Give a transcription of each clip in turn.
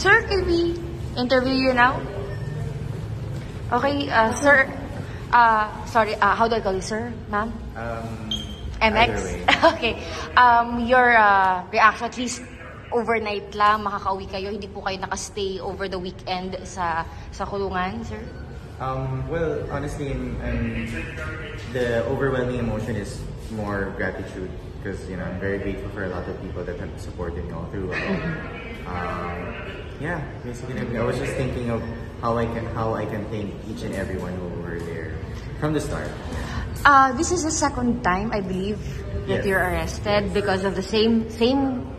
Sir, can we interview you now? Okay, sir. Sorry, how do I call you, sir? Ma'am? MX? Okay. Your reaction, at least overnight lang, makakauwi kayo. Hindi po kayo nakastay over the weekend sa kulungan, sir? Well, honestly, the overwhelming emotion is more gratitude because, you know, I'm very grateful for a lot of people that have supported me all through. Yeah, basically, I was just thinking of how I can thank each and everyone who were there from the start. This is the second time, I believe, that Yes. you're arrested because of the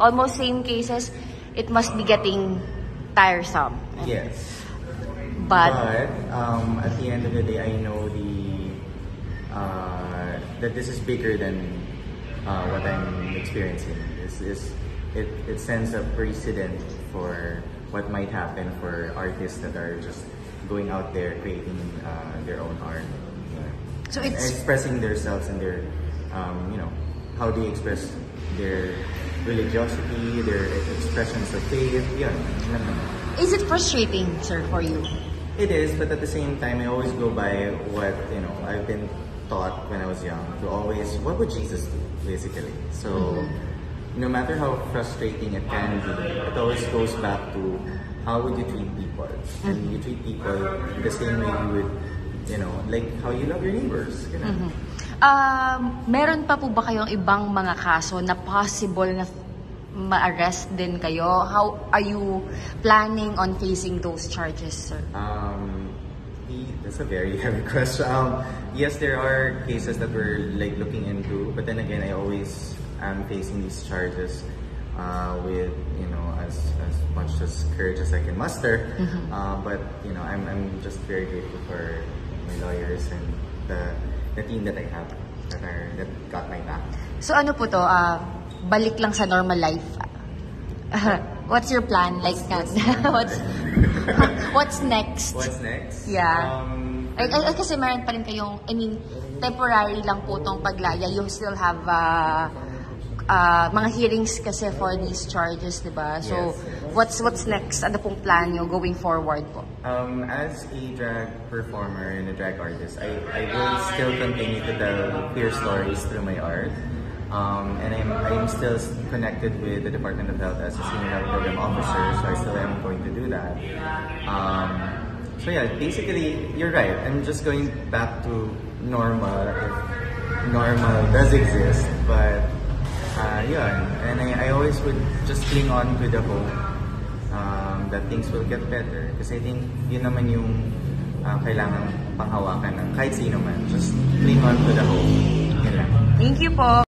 almost same cases. It must be getting tiresome. Yes. But at the end of the day, I know that this is bigger than what I'm experiencing. It sends a precedent for what might happen for artists that are just going out there creating their own art. so it's Expressing themselves and their, how they express their religiosity, their expressions of faith. Yeah. is it frustrating, sir, for you? It is, but at the same time, I always go by what, I've been taught when I was young to always, what would Jesus do, basically? So, no matter how frustrating it can be, it always goes back to how would you treat people? And you treat people the same way you would, like how you love your neighbors. Meron pa po ba kayong ibang mga kaso na possible na ma-arrest din kayo? How are you planning on facing those charges, sir? That's a very heavy question. Yes, there are cases that we're like looking into, but then again, I always am facing these charges with as much as courage as I can muster. But I'm just very grateful for my lawyers and the team that I have that got my back. So ano po to? Balik lang sa normal life. What's your plan? Like, what's next? What's next? Yeah. Kasi meron pa rin kayong, temporary lang po tong paglaya. You still have mga hearings kasi for these charges, diba? So, Yes. what's next? Ano pong plan nyo going forward po? As a drag performer and a drag artist, I will still continue to tell queer stories through my art. And I'm still connected with the Department of Health as a senior health program officer, so I still am going to do that. So yeah, basically, you're right. I'm just going back to normal, if normal does exist, but yeah, and I always would just cling on to the hope that things will get better. Kasi I think yun naman yung kailangan panghawakan ng kahit sino man. Just cling on to the hope. Yun lang. Thank you po.